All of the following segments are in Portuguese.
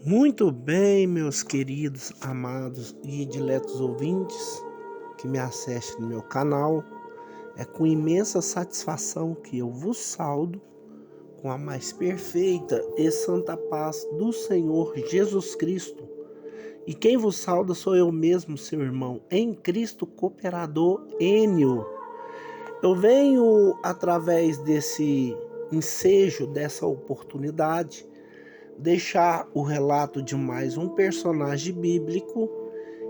Muito bem, meus queridos, amados e diletos ouvintes que me assistem no meu canal. É com imensa satisfação que eu vos saúdo com a mais perfeita e santa paz do Senhor Jesus Cristo. E quem vos sauda sou eu mesmo, seu irmão, em Cristo, cooperador Enio. Eu venho, através desse ensejo, dessa oportunidade, deixar o relato de mais um personagem bíblico,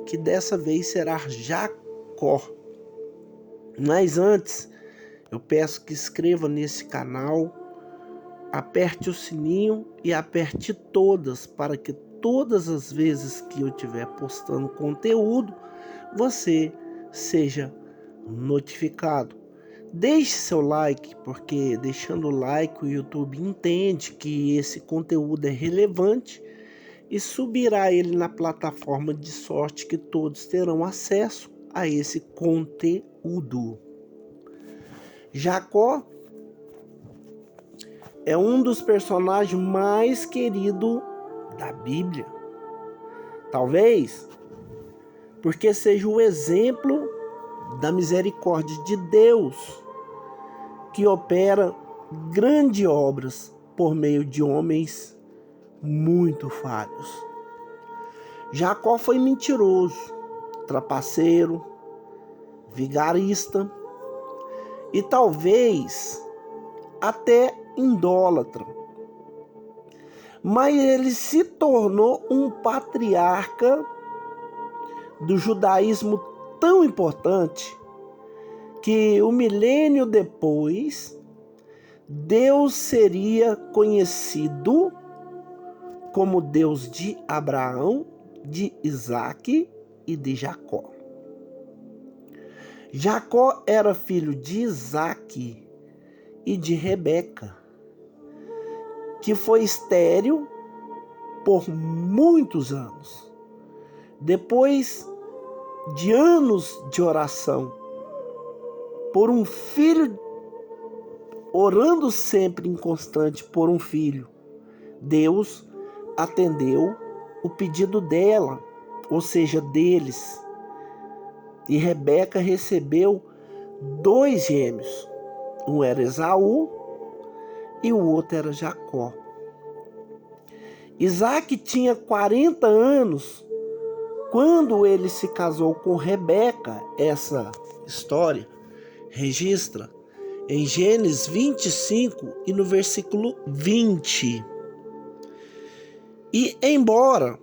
que dessa vez será Jacó. Mas antes, eu peço que inscreva nesse canal, aperte o sininho e aperte todas, para que todas as vezes que eu estiver postando conteúdo, você seja notificado. Deixe seu like, porque deixando o like o YouTube entende que esse conteúdo é relevante e subirá ele na plataforma, de sorte que todos terão acesso a esse conteúdo. Jacó é um dos personagens mais queridos da Bíblia. Talvez porque seja o exemplo da misericórdia de Deus, que opera grandes obras por meio de homens muito falhos. Jacó foi mentiroso, trapaceiro, vigarista e talvez até idólatra. Mas ele se tornou um patriarca do judaísmo tão importante que um milênio depois Deus seria conhecido como Deus de Abraão, de Isaque e de Jacó. Jacó era filho de Isaque e de Rebeca, que foi estéril por muitos anos. Depois de anos de oração por um filho, orando sempre inconstante por um filho, Deus atendeu o pedido dela, ou seja, deles. E Rebeca recebeu 2 gêmeos. Um era Esaú e o outro era Jacó. Isaque tinha 40 anos quando ele se casou com Rebeca. Essa história registra em Gênesis 25 e no versículo 20. E embora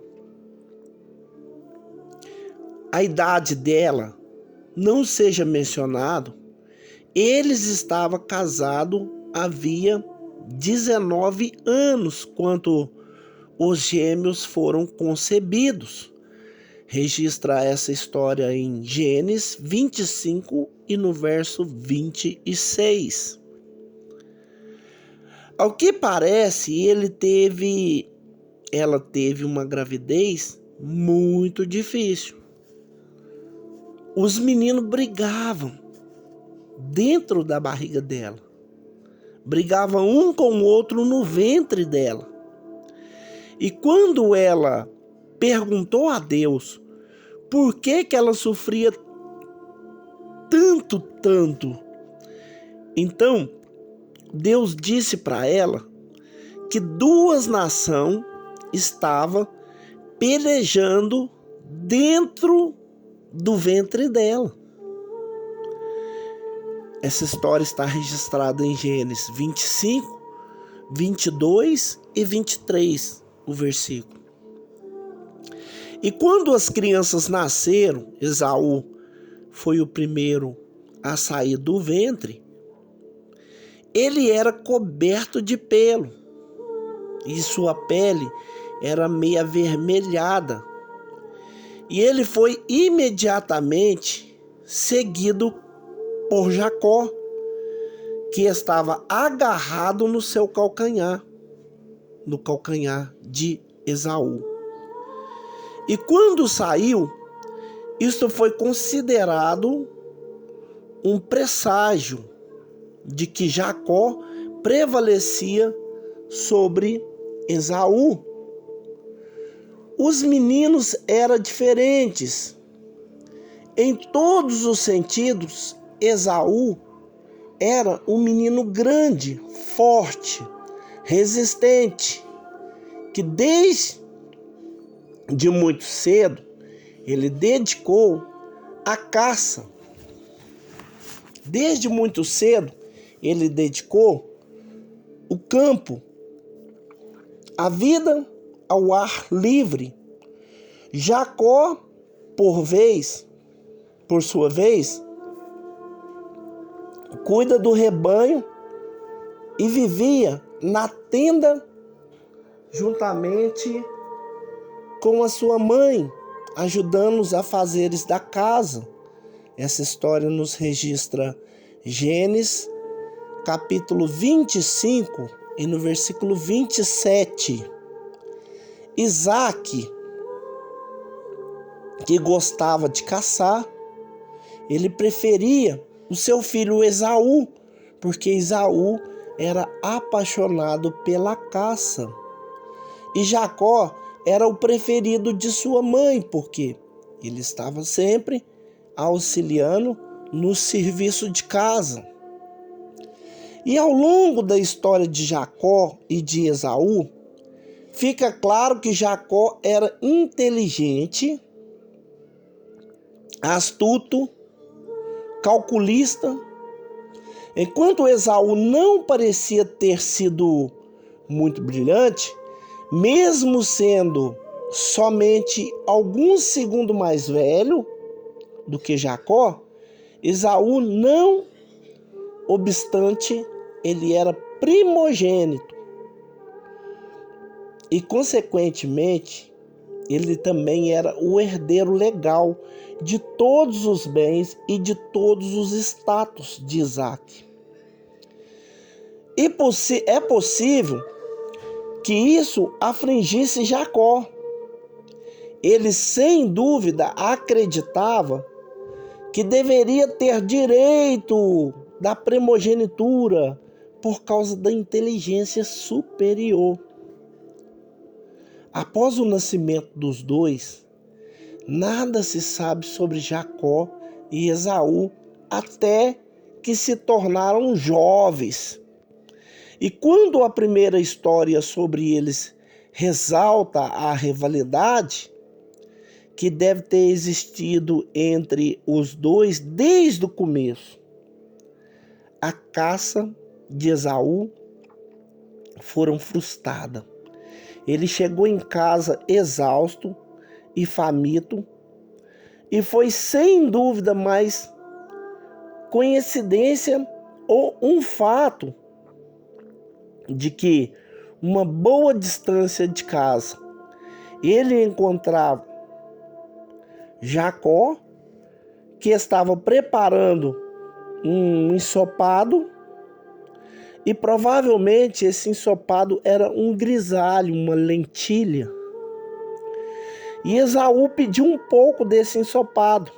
a idade dela não seja mencionado, eles estavam casados havia 19 anos quando os gêmeos foram concebidos. Registra essa história em Gênesis 25 e no verso 26. Ao que parece, ela teve uma gravidez muito difícil. Os meninos brigavam dentro da barriga dela. Brigavam um com o outro no ventre dela. E quando ela perguntou a Deus por que ela sofria tanto, então Deus disse para ela que 2 nações estavam pelejando dentro do ventre dela. Essa história está registrada em Gênesis 25, 22 e 23, o versículo. E quando as crianças nasceram, Esaú foi o primeiro a sair do ventre, ele era coberto de pelo e sua pele era meio avermelhada. E ele foi imediatamente seguido por Jacó, que estava agarrado no seu calcanhar, no calcanhar de Esaú. E quando saiu, isto foi considerado um presságio de que Jacó prevalecia sobre Esaú. os meninos eram diferentes. Em todos os sentidos, Esaú era um menino grande, forte, resistente, que desde muito cedo ele dedicou à caça. Desde muito cedo ele dedicou o campo, a vida ao ar livre. Jacó, por sua vez, cuida do rebanho e vivia na tenda juntamente com a sua mãe, ajudando os afazeres da casa. Essa história nos registra Gênesis, capítulo 25, e no versículo 27. Isaac, que gostava de caçar, ele preferia o seu filho Esaú, porque Esaú era apaixonado pela caça. E Jacó era o preferido de sua mãe, porque ele estava sempre auxiliando no serviço de casa. E ao longo da história de Jacó e de Esaú, fica claro que Jacó era inteligente, astuto, calculista, enquanto Esaú não parecia ter sido muito brilhante, mesmo sendo somente alguns segundos mais velho do que Jacó. Esaú, não obstante, ele era primogênito e, consequentemente, ele também era o herdeiro legal de todos os bens e de todos os status de Isaac. E é possível que isso afligisse Jacó. Ele, sem dúvida, acreditava que deveria ter direito da primogenitura por causa da inteligência superior. Após o nascimento dos dois, nada se sabe sobre Jacó e Esaú até que se tornaram jovens. E quando a primeira história sobre eles ressalta a rivalidade que deve ter existido entre os dois desde o começo, a caça de Esaú foram frustrada. Ele chegou em casa exausto e faminto, e foi sem dúvida mais coincidência ou um fato de que, uma boa distância de casa, ele encontrava Jacó, que estava preparando um ensopado, e provavelmente esse ensopado era um grisalho, uma lentilha. E Esaú pediu um pouco desse ensopado,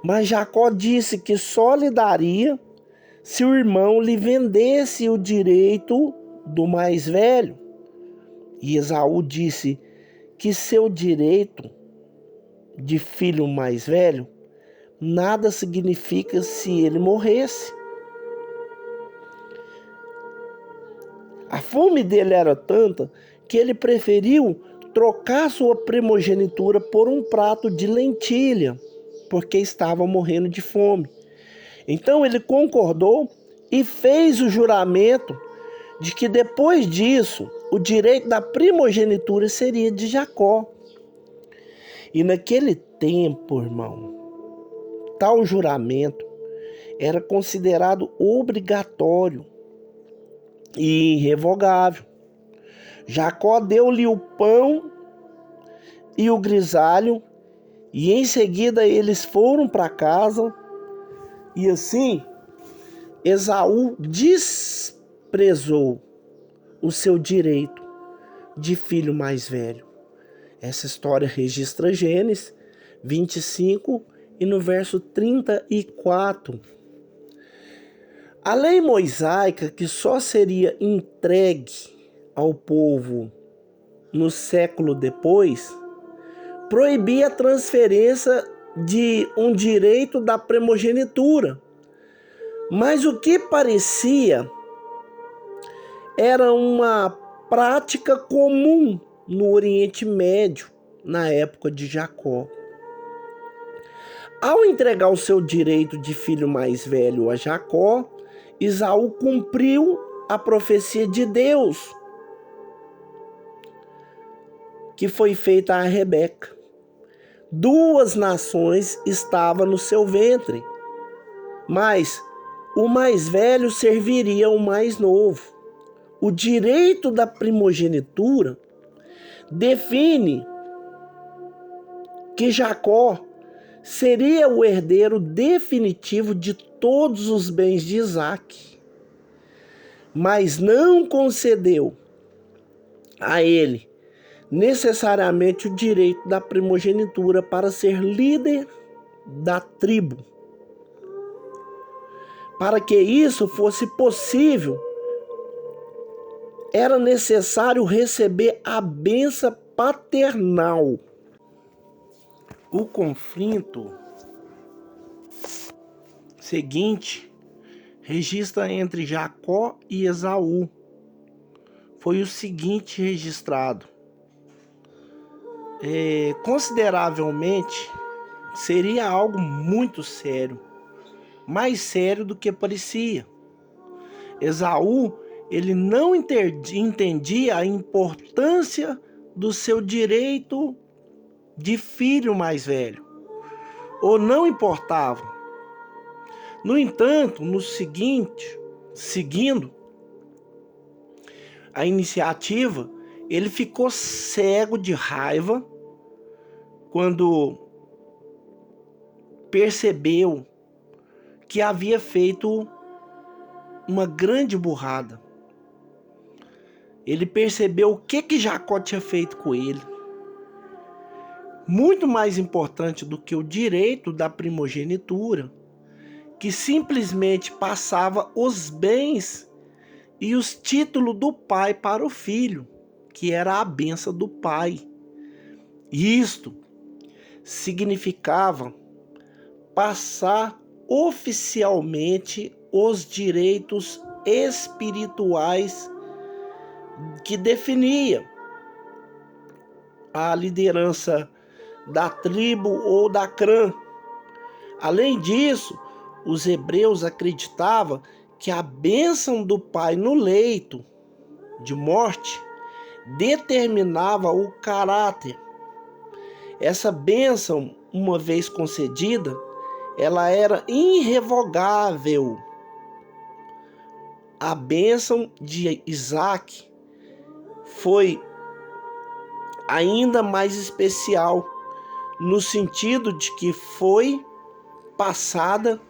mas Jacó disse que só lhe daria se o irmão lhe vendesse o direito do mais velho. E Esaú disse que seu direito de filho mais velho nada significa se ele morresse. A fome dele era tanta que ele preferiu trocar sua primogenitura por um prato de lentilha, porque estava morrendo de fome. Então ele concordou e fez o juramento de que depois disso o direito da primogenitura seria de Jacó. E naquele tempo, irmão, tal juramento era considerado obrigatório e irrevogável. Jacó deu-lhe o pão e o grisalho, e em seguida eles foram para casa. E assim, Esaú desprezou o seu direito de filho mais velho. Essa história registra Gênesis 25 e no verso 34. A lei mosaica, que só seria entregue ao povo no século depois, proibia a transferência de um direito da primogenitura. Mas o que parecia era uma prática comum no Oriente Médio, na época de Jacó. Ao entregar o seu direito de filho mais velho a Jacó, Esaú cumpriu a profecia de Deus, que foi feita a Rebeca. 2 nações estavam no seu ventre, mas o mais velho serviria ao mais novo. O direito da primogenitura define que Jacó seria o herdeiro definitivo de todos os bens de Isaque, mas não concedeu a ele necessariamente o direito da primogenitura para ser líder da tribo. Para que isso fosse possível, era necessário receber a bênção paternal. O conflito seguinte registra entre Jacó e Esaú. Foi o seguinte registrado. Consideravelmente, seria algo muito sério, mais sério do que parecia. Esaú, ele não entendia a importância do seu direito de filho mais velho, ou não importava. No entanto, seguindo a iniciativa, ele ficou cego de raiva quando percebeu que havia feito uma grande burrada. Ele percebeu o que Jacó tinha feito com ele. Muito mais importante do que o direito da primogenitura, que simplesmente passava os bens e os títulos do pai para o filho, que era a bênção do pai. Isto significava passar oficialmente os direitos espirituais que definia a liderança da tribo ou da clã. Além disso, os hebreus acreditavam que a bênção do pai no leito de morte determinava o caráter. Essa bênção, uma vez concedida, ela era irrevogável. A bênção de Isaque foi ainda mais especial, no sentido de que foi passada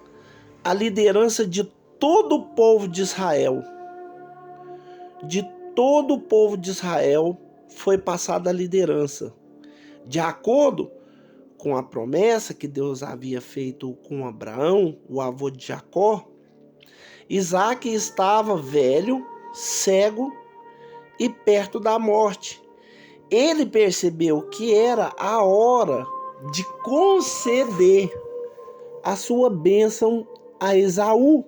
a liderança de todo o povo de Israel. De todo o povo de Israel foi passada a liderança. De acordo com a promessa que Deus havia feito com Abraão, o avô de Jacó, Isaque estava velho, cego e perto da morte. Ele percebeu que era a hora de conceder a sua bênção a Esaú,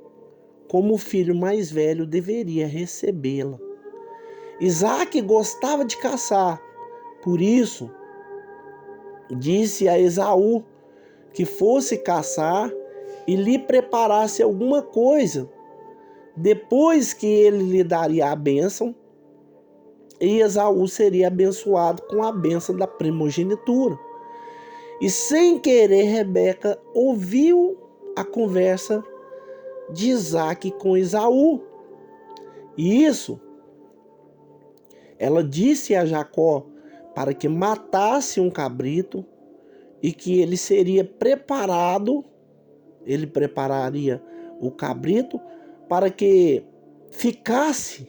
como o filho mais velho deveria recebê-la. Isaque gostava de caçar, por isso disse a Esaú que fosse caçar e lhe preparasse alguma coisa. Depois que ele lhe daria a bênção, e Esaú seria abençoado com a bênção da primogenitura. E sem querer, Rebeca ouviu a conversa de Isaque com Esaú. E isso, ela disse a Jacó para que matasse um cabrito e que ele seria preparado, ele prepararia o cabrito para que ficasse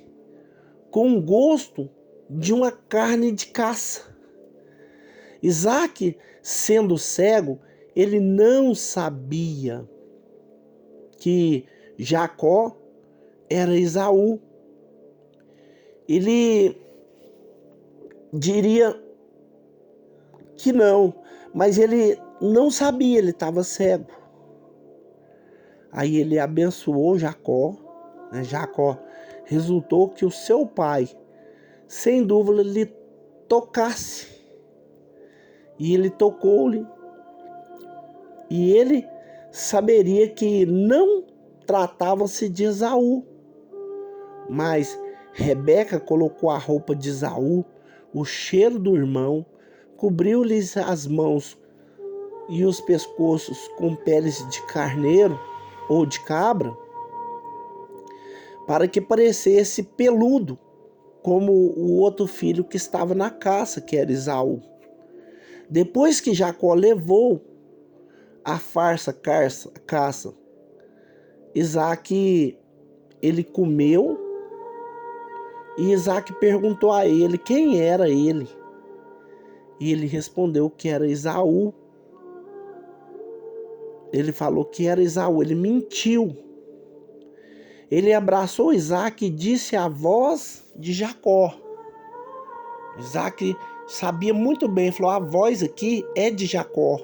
com o gosto de uma carne de caça. Isaque, sendo cego, ele não sabia que Jacó era Esaú. Ele diria que não, mas ele não sabia, ele estava cego. Aí ele abençoou Jacó, né? Jacó resultou que o seu pai, sem dúvida, lhe tocasse. E ele tocou-lhe. E ele saberia que não tratava-se de Esaú. Mas Rebeca colocou a roupa de Esaú, o cheiro do irmão, cobriu-lhes as mãos e os pescoços com peles de carneiro ou de cabra, para que parecesse peludo, como o outro filho que estava na caça, que era Esaú. Depois que Jacó levou a farsa caça, Isaac, ele comeu, e Isaac perguntou a ele quem era ele. E ele respondeu que era Esaú. Ele falou que era Esaú, ele mentiu. Ele abraçou Isaac e disse a voz de Jacó. Isaac sabia muito bem, falou, a voz aqui é de Jacó,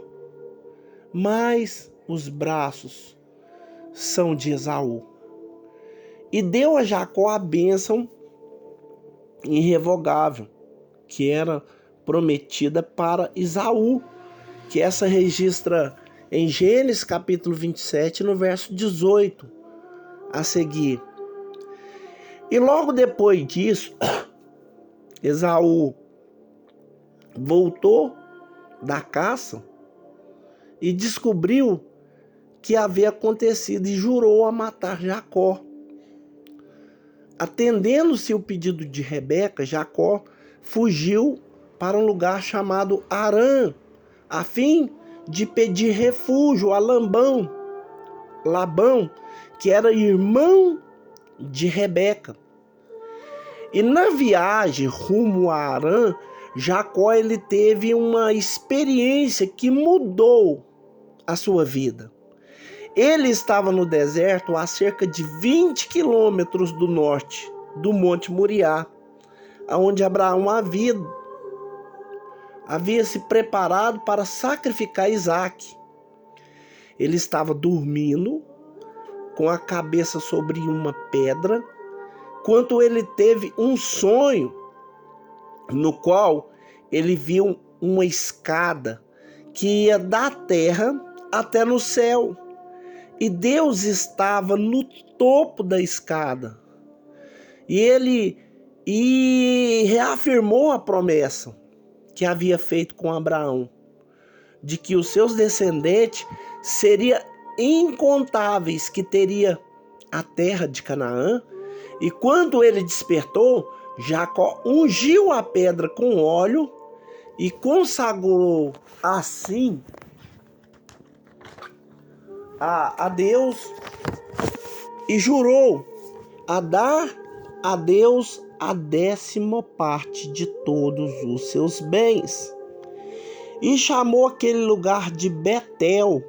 mas os braços são de Esaú. E deu a Jacó a bênção irrevogável, que era prometida para Esaú, que essa registra em Gênesis capítulo 27, no verso 18, a seguir. E logo depois disso, Esaú voltou da caça e descobriu que havia acontecido e jurou a matar Jacó. Atendendo-se o pedido de Rebeca, Jacó fugiu para um lugar chamado Harã, a fim de pedir refúgio a Labão, que era irmão de Rebeca. E na viagem rumo a Harã, Jacó ele teve uma experiência que mudou a sua vida. Ele estava no deserto a cerca de 20 quilômetros do norte do Monte Moriá, onde Abraão havia se preparado para sacrificar Isaac. Ele estava dormindo com a cabeça sobre uma pedra, quando ele teve um sonho no qual ele viu uma escada que ia da terra até no céu. E Deus estava no topo da escada. E ele reafirmou a promessa que havia feito com Abraão, de que os seus descendentes seriam incontáveis, que teria a terra de Canaã. E quando ele despertou, Jacó ungiu a pedra com óleo e consagrou assim a Deus e jurou a dar a Deus a 10ª parte de todos os seus bens. E chamou aquele lugar de Betel,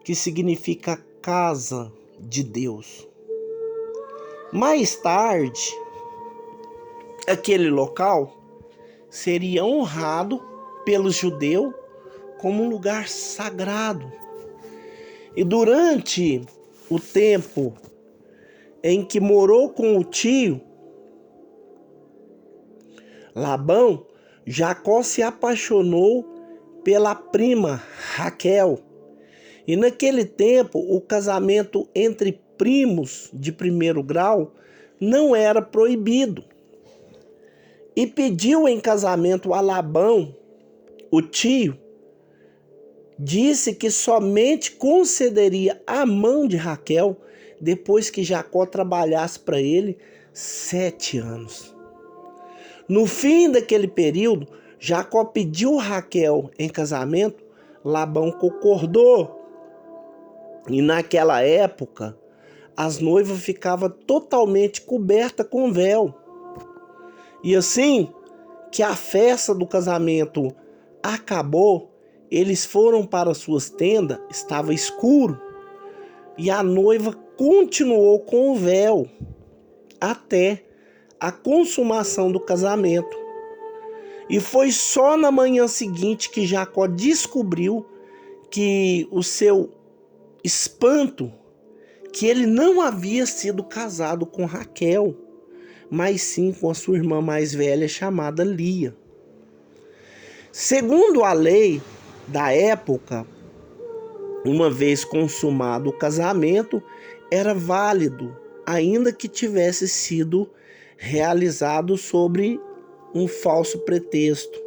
que significa casa de Deus. Mais tarde, aquele local seria honrado pelos judeus como um lugar sagrado. E durante o tempo em que morou com o tio Labão, Jacó se apaixonou pela prima Raquel. E naquele tempo, o casamento entre primos de primeiro grau não era proibido. E pediu em casamento a Labão, o tio. Disse que somente concederia a mão de Raquel depois que Jacó trabalhasse para ele 7 anos. No fim daquele período, Jacó pediu Raquel em casamento, Labão concordou. E naquela época, as noivas ficavam totalmente cobertas com véu. E assim que a festa do casamento acabou, eles foram para suas tendas, estava escuro, e a noiva continuou com o véu até a consumação do casamento. E foi só na manhã seguinte que Jacó descobriu que o seu espanto, que ele não havia sido casado com Raquel, mas sim com a sua irmã mais velha chamada Lia. Segundo a lei da época, uma vez consumado o casamento, era válido, ainda que tivesse sido realizado sobre um falso pretexto.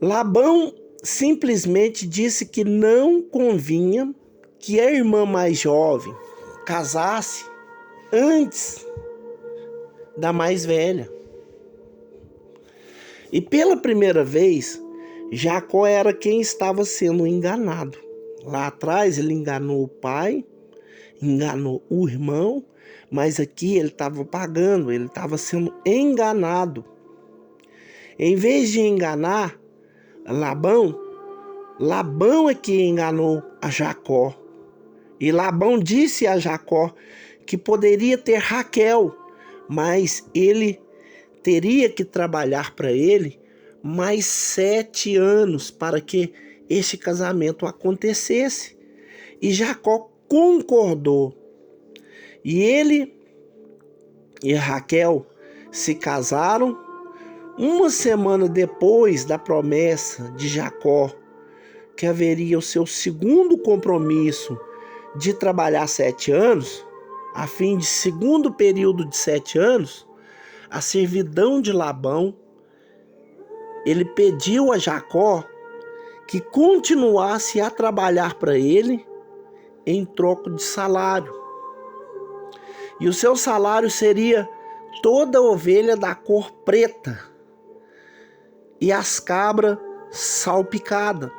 Labão simplesmente disse que não convinha que a irmã mais jovem casasse antes da mais velha. E pela primeira vez, Jacó era quem estava sendo enganado. Lá atrás ele enganou o pai, enganou o irmão, mas aqui ele estava pagando, ele estava sendo enganado. Em vez de enganar Labão é que enganou a Jacó. E Labão disse a Jacó que poderia ter Raquel, mas ele teria que trabalhar para ele mais 7 anos para que este casamento acontecesse. E Jacó concordou. E ele e Raquel se casaram. Uma semana depois da promessa de Jacó, que haveria o seu segundo compromisso de trabalhar 7 anos, a fim de segundo período de 7 anos, a servidão de Labão, ele pediu a Jacó que continuasse a trabalhar para ele em troca de salário. E o seu salário seria toda ovelha da cor preta e as cabras salpicadas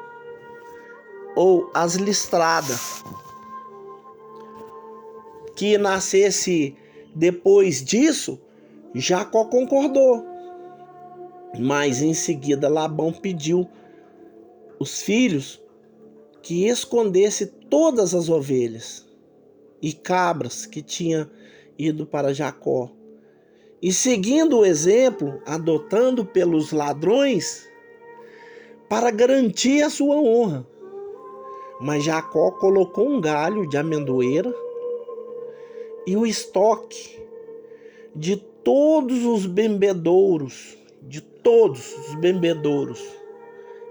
ou as listradas, que nascesse depois disso. Jacó concordou, mas em seguida Labão pediu os filhos que escondesse todas as ovelhas e cabras que tinha ido para Jacó. E seguindo o exemplo, adotando pelos ladrões para garantir a sua honra. Mas Jacó colocou um galho de amendoeira e o estoque de todos os bembedouros,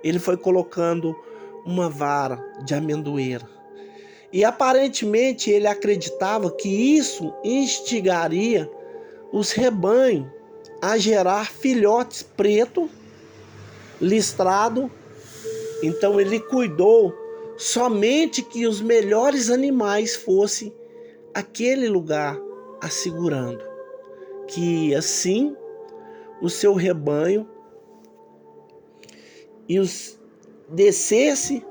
ele foi colocando uma vara de amendoeira. E aparentemente ele acreditava que isso instigaria os rebanhos a gerar filhotes pretos, listrados. Então ele cuidou somente que os melhores animais fossem aquele lugar, assegurando que assim o seu rebanho descesse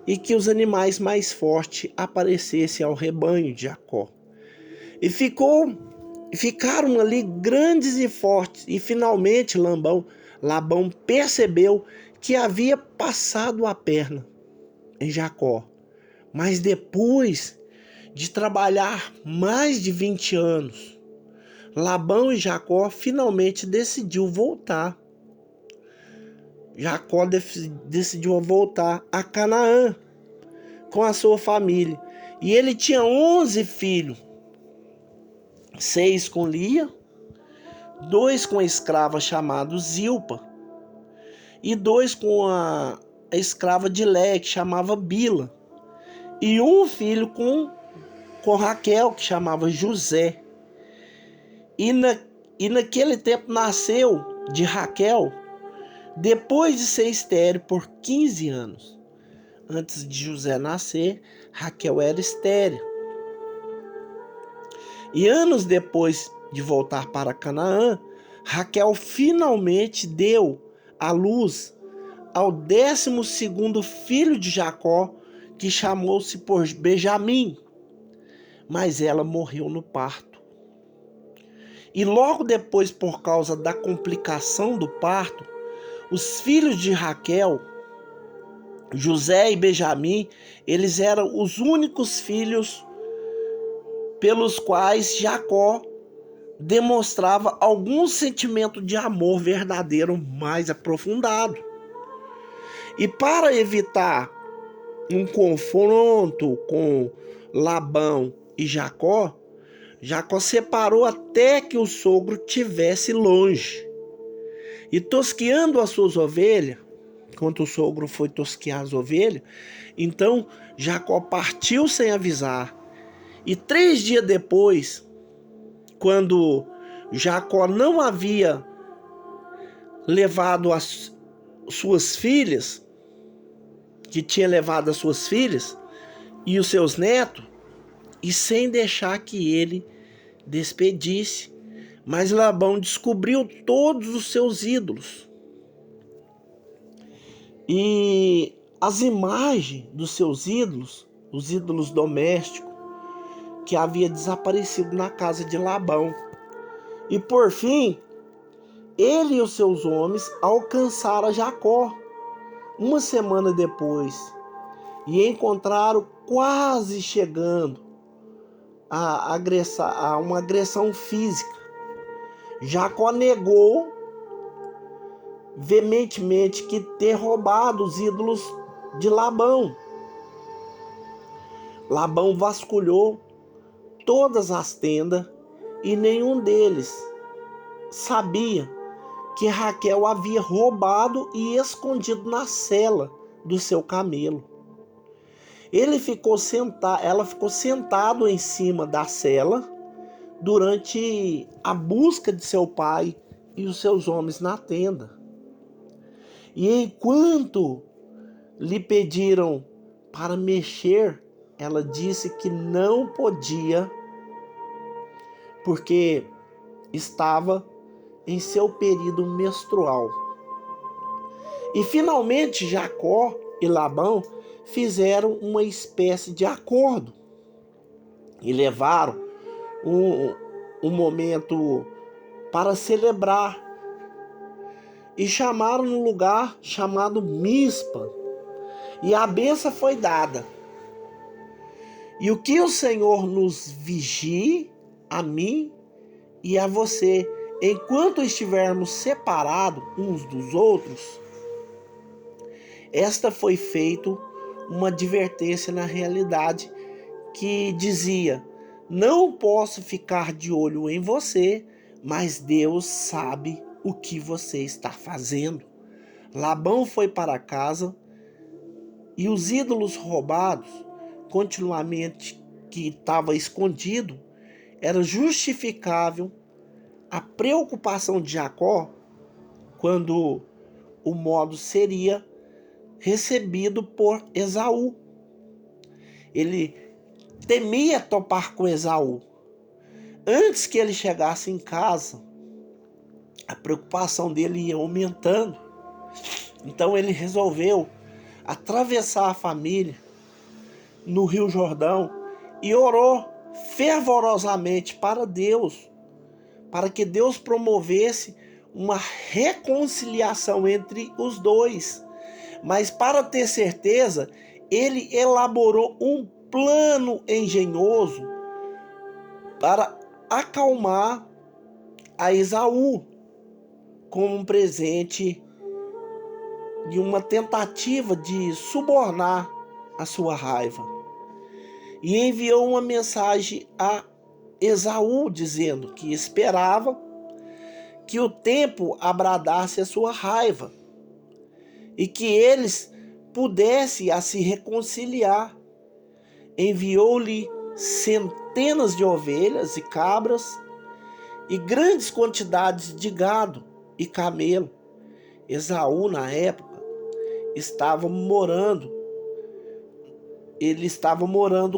e que os animais mais fortes aparecessem ao rebanho de Jacó. E ficaram ali grandes e fortes. E finalmente Labão percebeu que havia passado a perna em Jacó. Mas depois de trabalhar mais de 20 anos, Labão e Jacó finalmente decidiu voltar. Jacó decidiu voltar a Canaã com a sua família. E ele tinha 11 filhos. 6 com Lia, 2 com a escrava chamada Zilpa, e 2 com a escrava de Lé, que chamava Bila, e um filho com Raquel, que chamava José. E naquele tempo nasceu de Raquel, depois de ser estéril por 15 anos. Antes de José nascer, Raquel era estéril. E anos depois de voltar para Canaã, Raquel finalmente deu à luz ao 12º filho de Jacó, que chamou-se por Benjamim, mas ela morreu no parto. E logo depois, por causa da complicação do parto, os filhos de Raquel, José e Benjamim, eles eram os únicos filhos pelos quais Jacó demonstrava algum sentimento de amor verdadeiro mais aprofundado. E para evitar um confronto com Labão e Jacó, Jacó separou até que o sogro estivesse longe. E tosqueando as suas ovelhas, enquanto o sogro foi tosquear as ovelhas, então Jacó partiu sem avisar. E 3 dias depois, quando Jacó não havia levado as suas filhas, que tinha levado as suas filhas e os seus netos, e sem deixar que ele despedisse, mas Labão descobriu todos os seus ídolos. E as imagens dos seus ídolos, os ídolos domésticos, que havia desaparecido na casa de Labão. E por fim, ele e os seus homens alcançaram Jacó 1 semana depois e encontraram quase chegando a uma agressão física. Jacó negou veementemente que ter roubado os ídolos de Labão. Labão vasculhou todas as tendas e nenhum deles sabia que Raquel havia roubado e escondido na sela do seu camelo. Ela ficou sentado em cima da sela durante a busca de seu pai e os seus homens na tenda. E enquanto lhe pediram para mexer, ela disse que não podia, porque estava em seu período menstrual. E finalmente Jacó e Labão fizeram uma espécie de acordo e levaram um momento para celebrar. E chamaram um lugar chamado Mispa. E a bênção foi dada. E o que o Senhor nos vigie, a mim e a você, enquanto estivermos separados uns dos outros. Esta foi feita uma advertência na realidade que dizia: não posso ficar de olho em você, mas Deus sabe o que você está fazendo. Labão foi para casa e os ídolos roubados, continuamente que estava escondido, era justificável a preocupação de Jacó quando o modo seria recebido por Esaú. Ele temia topar com Esaú. Antes que ele chegasse em casa, a preocupação dele ia aumentando. Então ele resolveu atravessar a família no Rio Jordão e orou fervorosamente para Deus, para que Deus promovesse uma reconciliação entre os dois. Mas para ter certeza, ele elaborou um plano engenhoso para acalmar a Esaú, como um presente de uma tentativa de subornar a sua raiva. E enviou uma mensagem a Esaú dizendo que esperava que o tempo abradasse a sua raiva e que eles pudessem a se reconciliar. Enviou-lhe centenas de ovelhas e cabras e grandes quantidades de gado e camelo. Esaú, na época, estava morando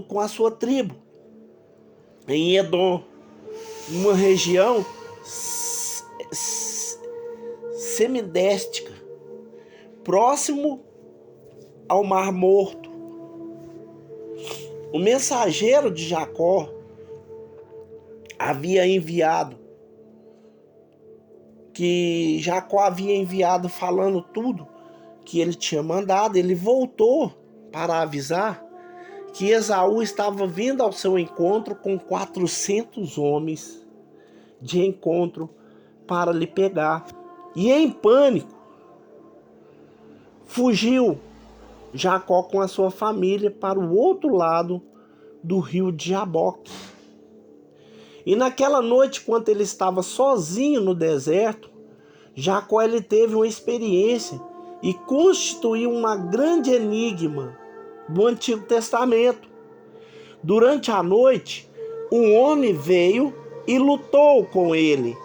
com a sua tribo em Edom, uma região semidéstica, próximo ao Mar Morto. O mensageiro de Jacó havia enviado falando tudo que ele tinha mandado. Ele voltou para avisar que Esaú estava vindo ao seu encontro com 400 homens de encontro para lhe pegar. E em pânico, fugiu Jacó com a sua família para o outro lado do rio de Jaboque. E naquela noite, quando ele estava sozinho no deserto, Jacó ele teve uma experiência e constituiu uma grande enigma do Antigo Testamento. Durante a noite, um homem veio e lutou com ele.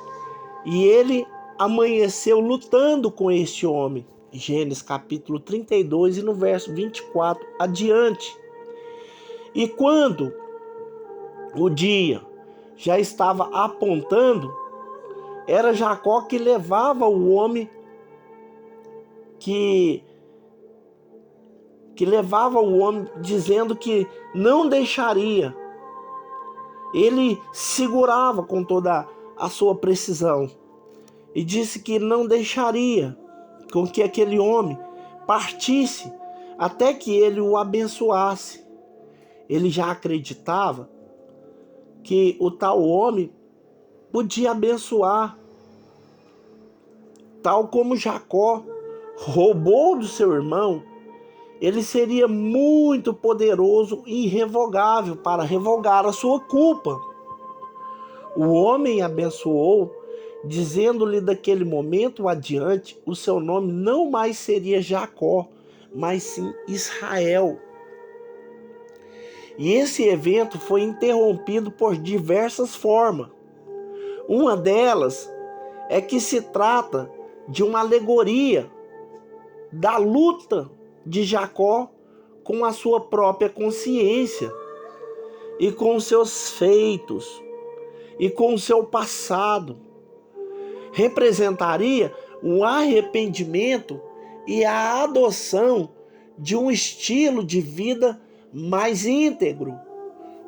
E ele amanheceu lutando com este homem. Gênesis capítulo 32 e no verso 24 adiante. E quando o dia já estava apontando, era Jacó que levava o homem que levava o homem dizendo que não deixaria. Ele segurava com toda a sua precisão e disse que não deixaria com que aquele homem partisse até que ele o abençoasse. Ele já acreditava que o tal homem podia abençoar, tal como Jacó roubou do seu irmão. Ele seria muito poderoso e irrevogável para revogar a sua culpa. O homem abençoou, dizendo-lhe daquele momento adiante, o seu nome não mais seria Jacó, mas sim Israel. E esse evento foi interrompido por diversas formas. Uma delas é que se trata de uma alegoria da luta de Jacó com a sua própria consciência e com os seus feitos e com o seu passado. Representaria um arrependimento e a adoção de um estilo de vida mais íntegro.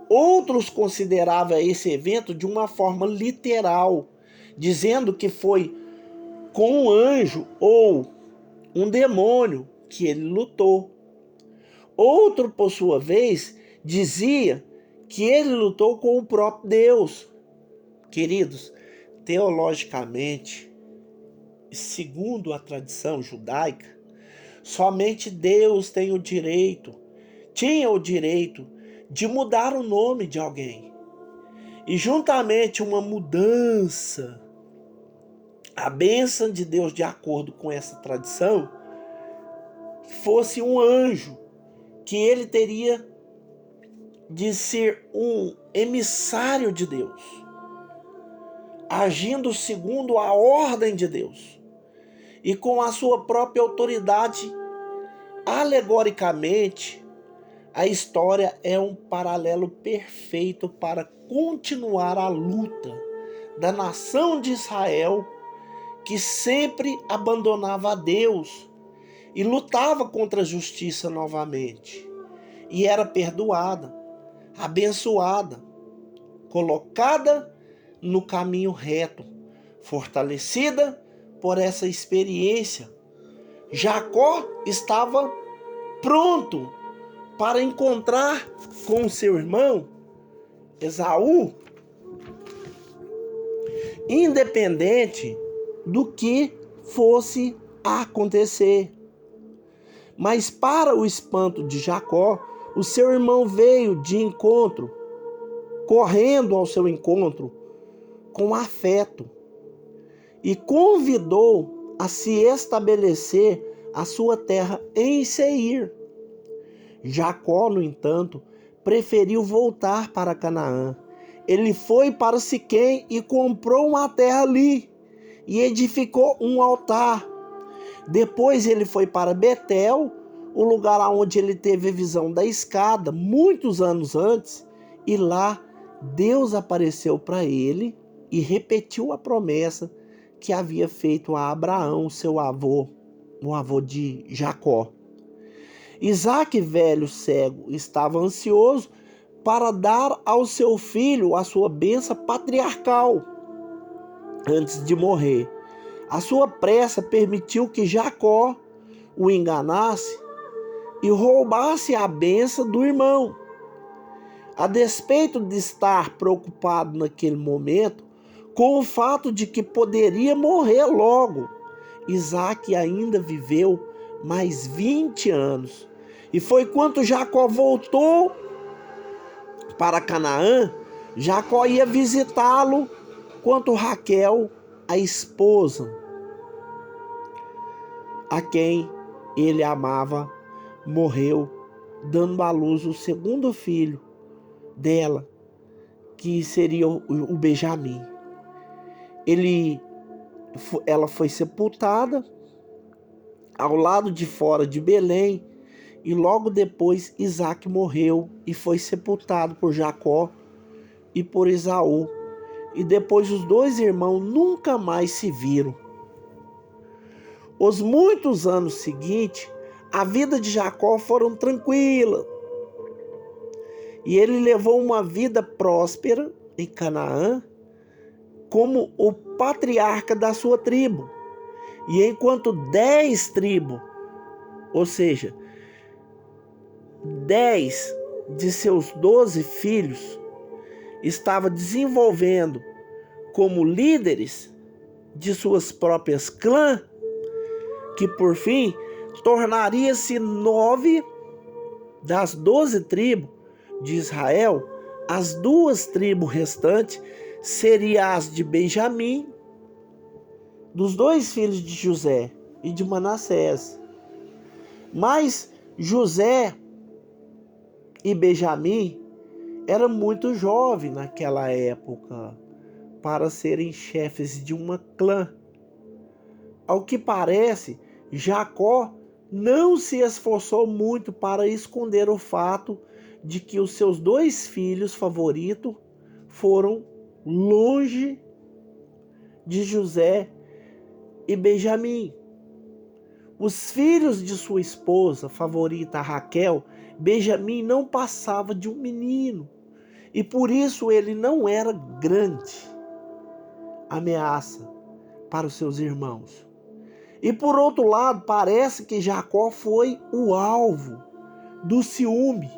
Outros consideravam esse evento de uma forma literal, dizendo que foi com um anjo ou um demônio que ele lutou. Outro, por sua vez, dizia que ele lutou com o próprio Deus. Queridos, teologicamente, segundo a tradição judaica, somente Deus tinha o direito de mudar o nome de alguém. E juntamente uma mudança, a bênção de Deus, de acordo com essa tradição, fosse um anjo, que ele teria de ser um emissário de Deus, agindo segundo a ordem de Deus e com a sua própria autoridade. Alegoricamente, a história é um paralelo perfeito para continuar a luta da nação de Israel, que sempre abandonava a Deus e lutava contra a justiça novamente. E era perdoada, abençoada, colocada no caminho reto, fortalecida por essa experiência. Jacó estava pronto para encontrar com seu irmão Esaú, independente do que fosse acontecer. Mas para o espanto de Jacó, o seu irmão veio de encontro, correndo ao seu encontro com afeto, e convidou a se estabelecer a sua terra em Seir. Jacó, no entanto, preferiu voltar para Canaã. Ele foi para Siquém e comprou uma terra ali e edificou um altar. Depois ele foi para Betel, o lugar onde ele teve a visão da escada, muitos anos antes, e lá Deus apareceu para ele e repetiu a promessa que havia feito a Abraão, seu avô, o avô de Jacó. Isaac, velho cego, estava ansioso para dar ao seu filho a sua bênção patriarcal antes de morrer. A sua pressa permitiu que Jacó o enganasse e roubasse a bênção do irmão. A despeito de estar preocupado naquele momento com o fato de que poderia morrer logo. Isaac ainda viveu mais 20 anos. E foi quando Jacó voltou para Canaã, Jacó ia visitá-lo, quando Raquel, a esposa, a quem ele amava, morreu, dando à luz o segundo filho dela, que seria o Benjamim. Ela foi sepultada ao lado de fora de Belém, e logo depois Isaac morreu e foi sepultado por Jacó e por Esaú. E depois os dois irmãos nunca mais se viram. Os muitos anos seguintes, a vida de Jacó foram tranquila. E ele levou uma vida próspera em Canaã, como o patriarca da sua tribo. E enquanto 10 tribos, ou seja, 10 de seus 12 filhos, estava desenvolvendo como líderes de suas próprias clãs, que por fim tornaria-se 9 das 12 tribos de Israel. As 2 tribos restantes seriam as de Benjamim, dos 2 filhos de José e de Manassés. Mas José e Benjamim eram muito jovens naquela época para serem chefes de uma clã. Ao que parece, Jacó não se esforçou muito para esconder o fato de que os seus 2 filhos favoritos foram longe de José e Benjamim. Os filhos de sua esposa favorita, Raquel, Benjamim não passava de um menino, e por isso ele não era grande ameaça para os seus irmãos. E por outro lado, parece que Jacó foi o alvo do ciúme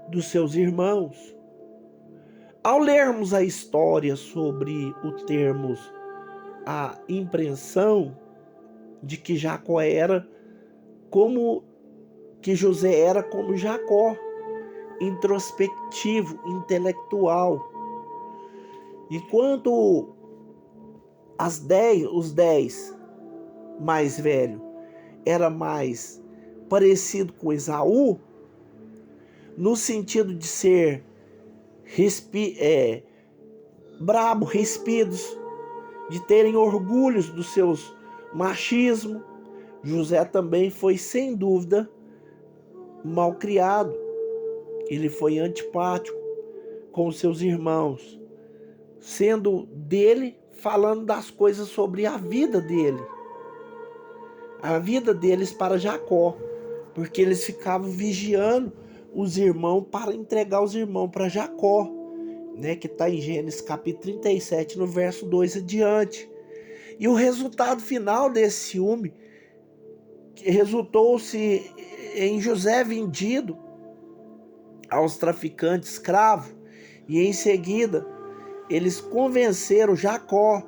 dos seus irmãos. Ao lermos a história sobre o termos a impressão de que Jacó era como que José era como Jacó, introspectivo, intelectual. Enquanto os 10 mais velhos era mais parecido com Esaú, no sentido de ser brabo, respidos, de terem orgulhos dos seus machismo. José também foi, sem dúvida, mal criado. Ele foi antipático com os seus irmãos, sendo dele, falando das coisas sobre a vida dele. A vida deles para Jacó, porque eles ficavam vigiando os irmãos para entregar os irmãos para Jacó, né, que está em Gênesis capítulo 37, no verso 2 adiante. E o resultado final desse ciúme resultou-se em José vendido aos traficantes escravos, e em seguida eles convenceram Jacó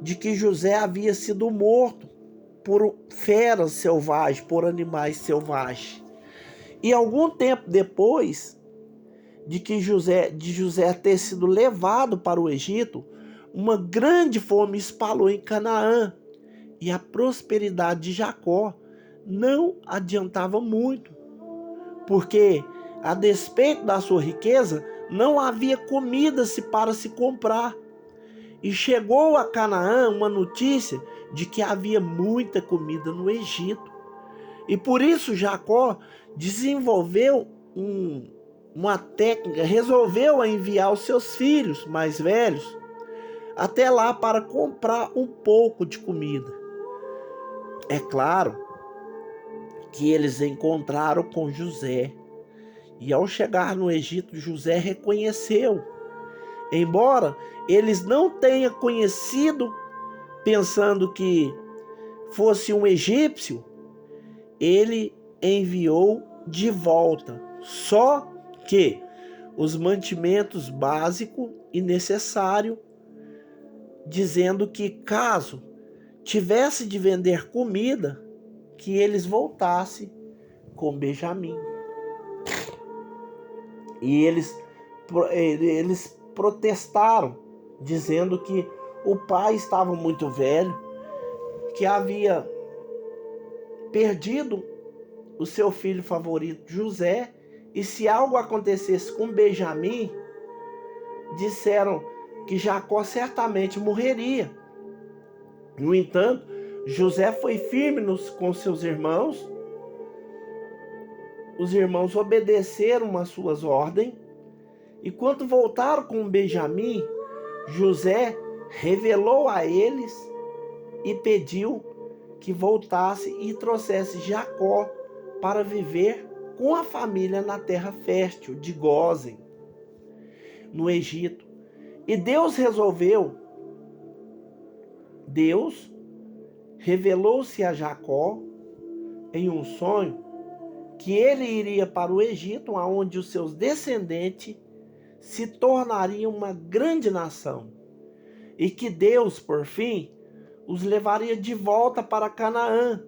de que José havia sido morto por feras selvagens, por animais selvagens. E algum tempo depois de José ter sido levado para o Egito, uma grande fome espalhou em Canaã, e a prosperidade de Jacó não adiantava muito, porque, a despeito da sua riqueza, não havia comida para se comprar. E chegou a Canaã uma notícia de que havia muita comida no Egito. E por isso Jacó desenvolveu uma técnica, resolveu enviar os seus filhos mais velhos até lá para comprar um pouco de comida. É claro que eles encontraram com José, e ao chegar no Egito, José reconheceu. Embora eles não tenham conhecido pensando que fosse um egípcio, ele enviou de volta só que os mantimentos básicos e necessários dizendo que caso tivesse de vender comida, que eles voltassem com Benjamim. E eles protestaram, dizendo que o pai estava muito velho, que havia perdido o seu filho favorito José, e se algo acontecesse com Benjamim, disseram que Jacó certamente morreria. No entanto, José foi firme com seus irmãos. Os irmãos obedeceram às suas ordens, e quando voltaram com Benjamim, José revelou a eles e pediu que voltasse e trouxesse Jacó para viver com a família na terra fértil de Gósen, no Egito. E Deus revelou-se a Jacó em um sonho que ele iria para o Egito, onde os seus descendentes se tornariam uma grande nação, e que Deus, por fim, os levaria de volta para Canaã.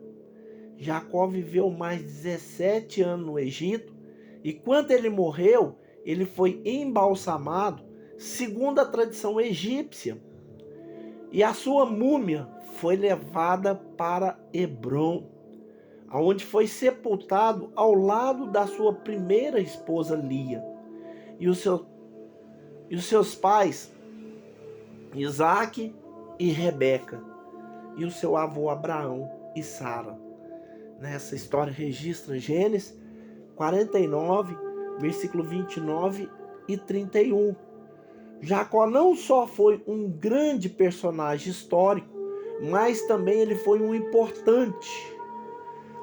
Jacó viveu mais 17 anos no Egito, e quando ele morreu, ele foi embalsamado, segundo a tradição egípcia, e a sua múmia foi levada para Hebrom, onde foi sepultado ao lado da sua primeira esposa Lia, e os seus pais, Isaque e Rebeca, e o seu avô Abraão e Sara. Nessa história registra Gênesis 49, versículo 29 e 31. Jacó não só foi um grande personagem histórico, mas também ele foi um importante.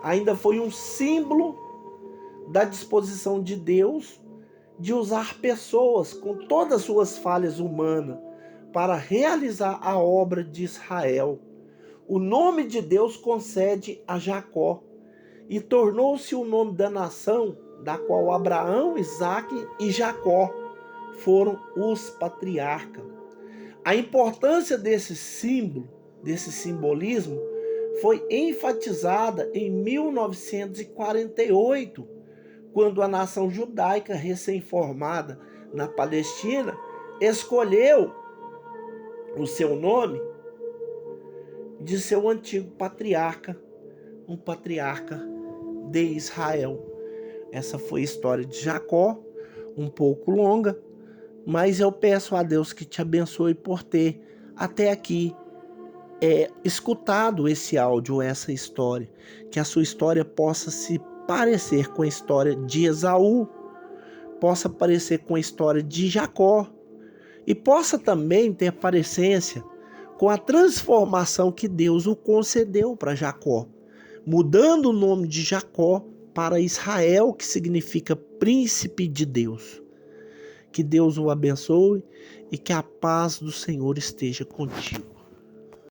Ainda foi um símbolo da disposição de Deus de usar pessoas com todas as suas falhas humanas para realizar a obra de Israel. O nome de Deus concede a Jacó e tornou-se o nome da nação da qual Abraão, Isaque e Jacó foram os patriarcas. A importância desse símbolo, desse simbolismo, foi enfatizada em 1948, quando a nação judaica recém-formada na Palestina escolheu o seu nome de seu antigo patriarca, um patriarca de Israel. Essa foi a história de Jacó, um pouco longa, mas eu peço a Deus que te abençoe por ter até aqui escutado esse áudio, essa história, que a sua história possa se parecer com a história de Esaú, possa parecer com a história de Jacó, e possa também ter parecência com a transformação que Deus o concedeu para Jacó, mudando o nome de Jacó para Israel, que significa príncipe de Deus. Que Deus o abençoe e que a paz do Senhor esteja contigo.